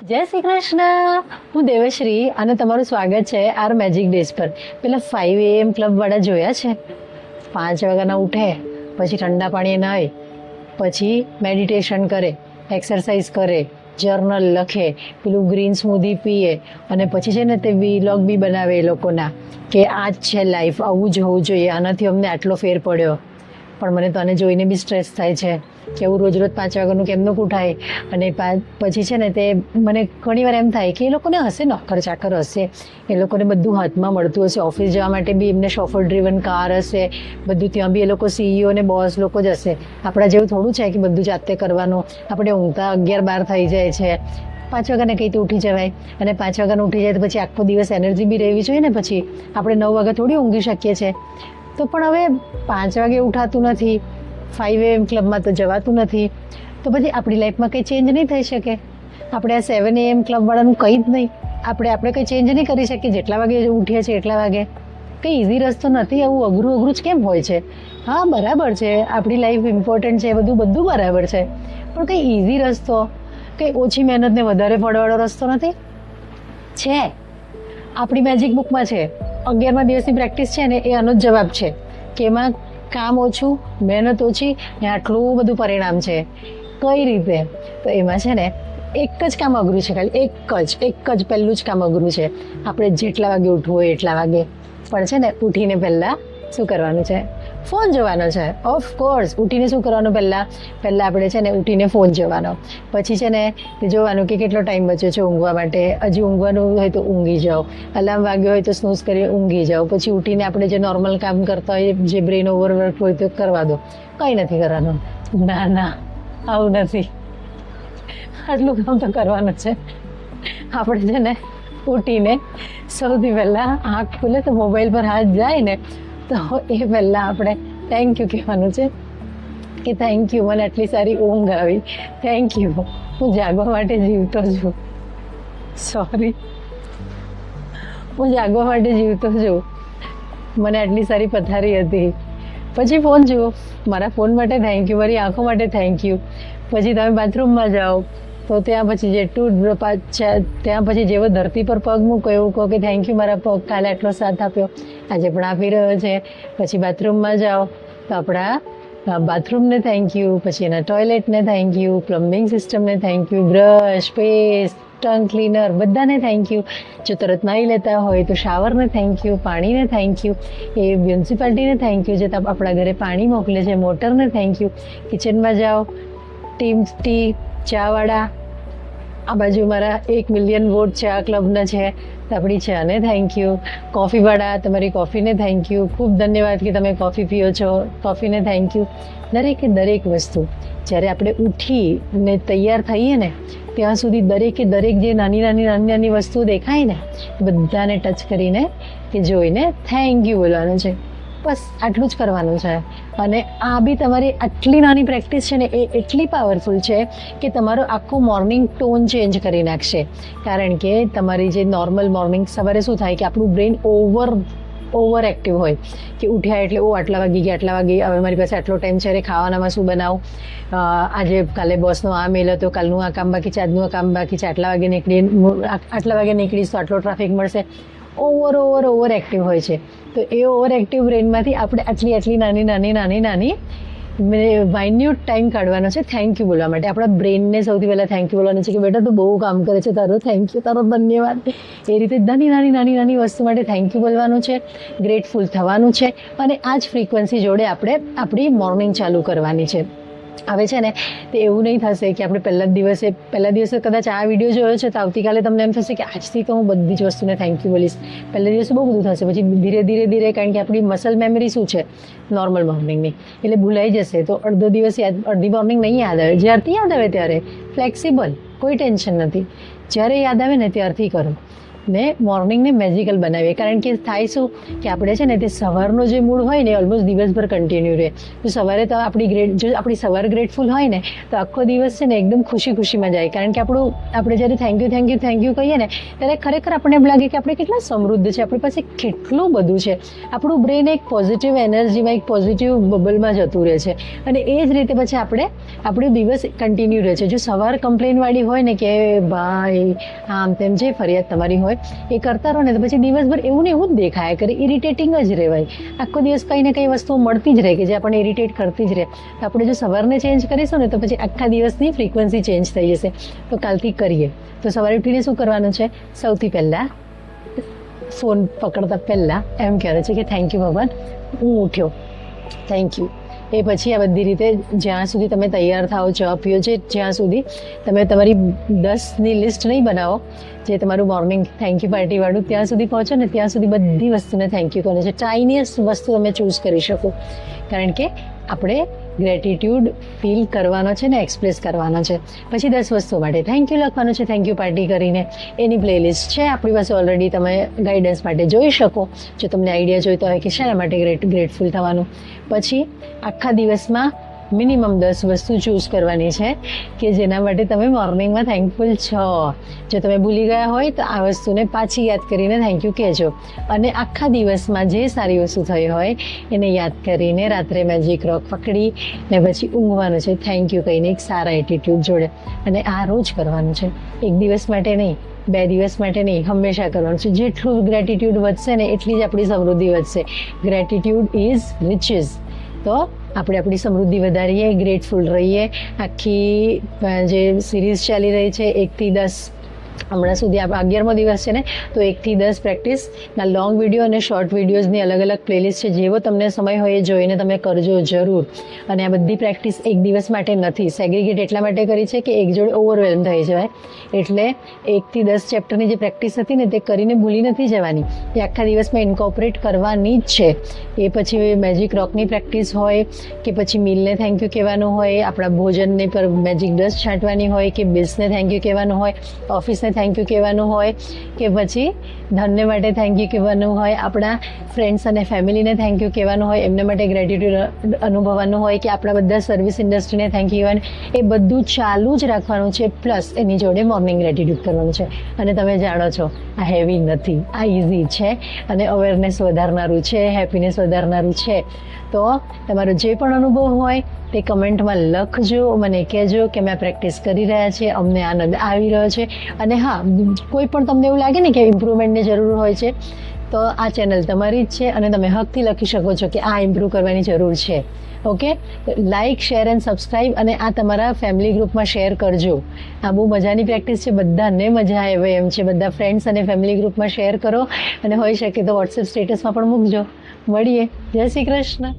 જય શ્રી કૃષ્ણ. હું દેવશ્રી અને તમારું સ્વાગત છે આર મેજિક ડેઝ પર. પેલા 5 AM ક્લબવાળા જોયા છે? 5 વાગ્યાના ઉઠે, પછી ઠંડા પાણીએ નહાય, પછી મેડિટેશન કરે, એક્સરસાઇઝ કરે, જર્નલ લખે, પેલું ગ્રીન સ્મૂધી પીએ અને પછી છે ને તે વ્લોગ બી બનાવે એ લોકોના કે આ જ છે લાઈફ, આવું જ હોવું જોઈએ, આનાથી અમને આટલો ફેર પડ્યો. પણ મને તો આને જોઈને બી સ્ટ્રેસ થાય છે કે એવું રોજ રોજ 5 વાગ્યાનું કેમનું ઉઠાય. અને પછી છે ને તે મને ઘણીવાર એમ થાય કે એ લોકોને હશે નોકર ચાકર હશે, એ લોકોને બધું હાથમાં મળતું હશે, ઓફિસ જવા માટે બી એમને શોફર ડ્રીવન કાર હશે, બધું ત્યાં બી એ લોકો CEO અને બોસ લોકો જ હશે. આપણા જેવું થોડું છે કે બધું જાતે કરવાનું. આપણે ઊંઘતા 11-12 થઈ જાય છે. 5 વાગ્યાને કંઈ તો ઉઠી જવાય, અને 5 વાગ્યાને ઉઠી જાય તો પછી આખો દિવસ એનર્જી બી રહેવી જોઈએ ને. પછી આપણે 9 વાગે થોડી ઊંઘી શકીએ છીએ. તો પણ હવે 5 વાગે ઉઠાતું નથી, 5 AM ક્લબમાં તો જવાતું નથી, તો પછી આપણી લાઈફમાં કંઈ ચેન્જ નહીં થઈ શકે. આપણે આ 7 AM ક્લબવાળાનું કંઈ જ નહીં, આપણે કંઈ ચેન્જ નહીં કરી શકીએ. જેટલા વાગે ઉઠીએ છીએ એટલા વાગે કંઈ ઇઝી રસ્તો નથી. આવું અઘરું જ કેમ હોય છે? હા, બરાબર છે, આપણી લાઈફ ઇમ્પોર્ટન્ટ છે, બધું બરાબર છે, પણ કંઈ ઇઝી રસ્તો, કંઈ ઓછી મહેનતને વધારે ફળવાળો રસ્તો નથી છે. આપણી મેજિક બુકમાં છે, 11મા દિવસની પ્રેક્ટિસ છે ને એ આનો જ જવાબ છે કે એમાં કામ ઓછું, મહેનત ઓછી ને આટલું બધું પરિણામ છે. કઈ રીતે? તો એમાં છે ને એક જ કામ અઘરું છે, ખાલી એક જ પહેલું જ કામ અઘરું છે. આપણે જેટલા વાગે ઉઠવું હોય એટલા વાગે, પણ છે ને ઉઠીને પહેલાં શું કરવાનું છે? ફોન જોવાનો છે. ઓફકોર્સ, ઉઠીને શું કરવાનું? પહેલાં આપણે છે ને ઉઠીને ફોન જોવાનો, પછી છે ને જોવાનું કે કેટલો ટાઈમ બચ્યો છે ઊંઘવા માટે. હજી ઊંઘવાનું હોય તો ઊંઘી જાઓ, અલાર્મ વાગ્યો હોય તો સ્નૂઝ કરી ઊંઘી જાઓ. પછી ઉઠીને આપણે જે નોર્મલ કામ કરતા હોય, જે બ્રેઇન ઓવરવર્ક હોય તો કરવા દો. કંઈ નથી કરવાનું. ના, આવું નથી. આટલું કામ તો કરવાનું છે. આપણે છે ને ઉઠીને સૌથી પહેલાં આંખ ખુલે તો મોબાઈલ પર હાથ જાય ને તો એ પહેલાં આપણે થેન્ક યુ કહેવાનું છે કે થેન્ક યુ, મને આટલી સારી ઊંઘ આવી, થેન્ક યુ, હું જાગવા માટે જીવતો છું, સોરી, હું જાગવા માટે જીવતો છું, મને આટલી સારી પથારી હતી. પછી ફોન જુઓ, મારા ફોન માટે થેન્ક યુ, મારી આંખો માટે થેન્ક યુ. પછી તમે બાથરૂમમાં જાઓ તો ત્યાં પછી ત્યાં પછી જેવો ધરતી પર પગ મૂકો એવું કહો કે થેન્ક યુ, મારા પગ કાલે આટલો સાથ આપ્યો, આજે પણ આપી રહ્યો છે. પછી બાથરૂમમાં જાઓ તો આપણા બાથરૂમને થેન્ક યુ, પછી એના ટોયલેટને થેન્ક યુ, પ્લમ્બિંગ સિસ્ટમને thank you, brush, paste, tongue cleaner, બધાને થેન્ક યુ. જો તરત નાહી લેતા હોય તો શાવરને થેન્ક યુ, પાણીને થેન્ક યુ, એ મ્યુનિસિપાલિટીને થેન્ક યુ જે આપણા ઘરે પાણી મોકલે છે, મોટરને થેન્ક યુ. કિચનમાં જાઓ, ટી ચાવાળા, આ બાજુ મારા 1 મિલિયન વોટ ચા ક્લબના છે, આપણી ચાને થેન્ક યુ. કોફીવાળા, તમારી કોફીને થેન્ક યુ, ખૂબ ધન્યવાદ કે તમે કોફી પીઓ છો, કોફીને થેન્ક યુ. દરેક વસ્તુ જ્યારે આપણે ઉઠીને તૈયાર થઈએ ને ત્યાં સુધી દરેક જે નાની વસ્તુ દેખાય ને બધાને ટચ કરીને કે જોઈને થેન્ક યુ બોલવાનું છે. બસ આટલું જ કરવાનું છે. અને આ બી તમારી આટલી નાની પ્રેક્ટિસ છે ને એ એટલી પાવરફુલ છે કે તમારો આખો મોર્નિંગ ટોન ચેન્જ કરી નાખશે. કારણ કે તમારી જે નોર્મલ મોર્નિંગ સવારે શું થાય કે આપણું બ્રેઇન ઓવર એક્ટિવ હોય કે ઉઠ્યા એટલે આટલા વાગે હવે મારી પાસે આટલો ટાઈમ છે, અરે ખાવાનામાં શું બનાવું, આજે કાલે બોસનો આ મેલ હતો, કાલનું આ કામ બાકી છે, આજનું આ કામ બાકી છે, આટલા વાગે નીકળીશ તો આટલો ટ્રાફિક મળશે. ઓવર એક્ટિવ હોય છે. તો એ ઓવર એક્ટિવ બ્રેઇનમાંથી આપણે આટલી નાની માઇન્યુટ ટાઈમ કાઢવાનો છે થેન્ક યુ બોલવા માટે. આપણા બ્રેઇનને સૌથી પહેલાં થેન્ક યુ બોલવાનું છે કે બેટા તું બહુ કામ કરે છે, તારો થેન્ક યુ, તારો ધન્યવાદ. એ રીતે નાની વસ્તુ માટે થેન્ક યુ બોલવાનું છે, ગ્રેટફુલ થવાનું છે. અને આ જ ફ્રીક્વન્સી જોડે આપણે આપણી મોર્નિંગ ચાલુ કરવાની છે. હવે છે ને તે એવું નહીં થશે કે આપણે પહેલા દિવસે કદાચ આ વિડીયો જોયો છે તો આવતીકાલે તમને એમ થશે કે આજથી તો હું બધી જ વસ્તુને થેન્ક યુ બોલીશ. પહેલા દિવસે બહુ બધું થશે, પછી ધીરે કારણ કે આપણી મસલ મેમરી શું છે નોર્મલ મોર્નિંગની, એટલે ભૂલાઈ જશે. તો અડધી મોર્નિંગ નહીં યાદ આવે, જ્યારથી યાદ આવે ત્યારે ફ્લેક્સિબલ, કોઈ ટેન્શન નથી, જ્યારે યાદ આવે ને ત્યારથી કરો. ને મોર્નિંગને મેજિકલ બનાવીએ. કારણ કે થાય શું કે આપણે છે ને તે સવારનો જે મૂડ હોય ને ઓલમોસ્ટ દિવસભર કન્ટિન્યુ રહે. તો સવારે તો આપણી સવાર ગ્રેટફુલ હોય ને તો આખો દિવસ છે ને એકદમ ખુશીમાં જાય. કારણ કે આપણે જ્યારે થેન્ક યુ કહીએ ને ત્યારે ખરેખર આપણને એમ લાગે કે આપણે કેટલા સમૃદ્ધ છે, આપણી પાસે કેટલું બધું છે. આપણું બ્રેન એક પોઝિટિવ એનર્જીમાં, એક પોઝિટિવ બબલમાં જતું રહે છે. અને એ જ રીતે પછી આપણો દિવસ કન્ટિન્યુ રહે છે. જો સવાર કમ્પ્લેનવાળી હોય ને કે ભાઈ આમ તેમ જે ફરિયાદ તમારી હોય એ કરતા રહો ને તો પછી દિવસભર એવું ને એવું જ દેખાયા કરે, ઇરિટેટિંગ જ રહેવાય. આખો દિવસ કંઈ ને કંઈ વસ્તુઓ મળતી જ રહે કે જે આપણને ઇરિટેટ કરતી જ રહે. તો આપણે જો સવારને ચેન્જ કરીશું ને તો પછી આખા દિવસની ફ્રીક્વન્સી ચેન્જ થઈ જશે. તો કાલથી કરીએ. તો સવારે ઉઠીને શું કરવાનું છે? સૌથી પહેલાં ફોન પકડતા પહેલાં એમ કહેવાય છે કે થેન્ક યુ ભગવાન, હું ઉઠ્યો, થેન્ક યુ. એ પછી આ બધી રીતે જ્યાં સુધી તમે તૈયાર થાઓ, ચા પીઓ છે, જ્યાં સુધી તમે તમારી 10ની લિસ્ટ નહીં બનાવો, જે તમારું મોર્નિંગ થેન્ક યુ પાર્ટીવાળું, ત્યાં સુધી પહોંચો ને ત્યાં સુધી બધી વસ્તુને થેન્ક યુ કરે છે. ટાઇનીએસ્ટ વસ્તુ તમે ચૂઝ કરી શકો. કારણ કે આપણે ગ્રેટિટ્યૂડ ફીલ કરવાનો છે ને એક્સપ્રેસ કરવાનો છે. પછી 10 વસ્તુઓ માટે થેન્ક યુ લખવાનું છે. થેન્ક યુ પાર્ટી કરીને એની પ્લેલિસ્ટ છે આપણી પાસે ઓલરેડી, તમે ગાઈડન્સ માટે જોઈ શકો જો તમને આઈડિયા જોઈતો હોય કે શેના માટે ગ્રેટફુલ થવાનું. પછી આખા દિવસમાં મિનિમમ 10 વસ્તુ ચૂઝ કરવાની છે કે જેના માટે તમે મોર્નિંગમાં થેન્કફુલ છો. જો તમે ભૂલી ગયા હોય તો આ વસ્તુને પાછી યાદ કરીને થેન્ક યુ કહેજો. અને આખા દિવસમાં જે સારી વસ્તુ થઈ હોય એને યાદ કરીને રાત્રે મેજિક રોક પકડી ને પછી ઊંઘવાનું છે થેન્ક યુ કહીને એક સારા એટીટ્યૂડ જોડે. અને આ રોજ કરવાનું છે, એક દિવસ માટે નહીં, 2 દિવસ માટે નહીં, હંમેશા કરવાનું છે. જેટલું ગ્રેટિટ્યૂડ વધશે ને એટલી જ આપણી સમૃદ્ધિ વધશે. Gratitude is riches. તો આપણે આપણી સમૃદ્ધિ વધારીએ, ગ્રેટફુલ રહીએ. આખી જે સિરીઝ ચાલી રહી છે 1 થી 10, હમણાં સુધી આ 11મો દિવસ છે ને, તો 1 થી 10 પ્રેક્ટિસના લોંગ વિડીયો અને શોર્ટ વિડીયોઝની અલગ અલગ પ્લેલિસ્ટ છે. જેવો તમને સમય હોય એ જોઈને તમે કરજો જરૂર. અને આ બધી પ્રેક્ટિસ એક દિવસ માટે નથી, સેગ્રીગેટ એટલા માટે કરી છે કે એક જોડે ઓવરવેલ્મ થઈ જવાય. એટલે 1 થી 10 ચેપ્ટરની જે પ્રેક્ટિસ હતી ને તે કરીને ભૂલી નથી જવાની, એ આખા દિવસમાં ઇન્કોર્પોરેટ કરવાની જ છે. એ પછી મેજિક રોકની પ્રેક્ટિસ હોય કે પછી મીલને થેન્ક યુ કહેવાનું હોય, આપણા ભોજનને પર મેજિક ડસ્ટ છાંટવાની હોય કે બિલ્સને થેન્ક યુ કહેવાનું હોય, ઓફિસને થેન્ક યુ કહેવાનું હોય કે પછી ધનને માટે થેન્ક યુ કહેવાનું હોય, આપણા ફ્રેન્ડ્સ અને ફેમિલીને થેન્ક યુ કહેવાનું હોય, એમના માટે ગ્રેટિટ્યૂડ અનુભવવાનું હોય કે આપણા બધા સર્વિસ ઇન્ડસ્ટ્રીને થેન્ક યુ કહેવાનું. એ બધું ચાલુ જ રાખવાનું છે. પ્લસ એની જોડે મોર્નિંગ ગ્રેટિટ્યૂડ કરવાનું છે. અને તમે જાણો છો આ હેવી નથી, આ ઇઝી છે અને અવેરનેસ વધારનારું છે, હેપીનેસ વધારનારું છે. તો તમારો જે પણ અનુભવ હોય તે કમેન્ટમાં લખજો, મને કહેજો કે મેં પ્રેક્ટિસ કરી રહ્યા છે, અમને આનંદ આવી રહ્યો છે. અને હા, કોઈ પણ તમને એવું લાગે ને કે ઇમ્પ્રુવમેન્ટની જરૂર હોય છે તો આ ચેનલ તમારી જ છે અને તમે હકથી લખી શકો છો કે આ ઇમ્પ્રૂવ કરવાની જરૂર છે. Okay, like, share and subscribe અને આ તમારા ફેમિલી ગ્રુપમાં શેર કરજો. આ બહુ મજાની પ્રેક્ટિસ છે, બધાને મજા આવે એમ છે. બધા ફ્રેન્ડ્સ અને ફેમિલી ગ્રુપમાં શેર કરો અને હોઈ શકે તો વોટ્સએપ સ્ટેટસમાં પણ મૂકજો. મળીએ. જય શ્રી કૃષ્ણ.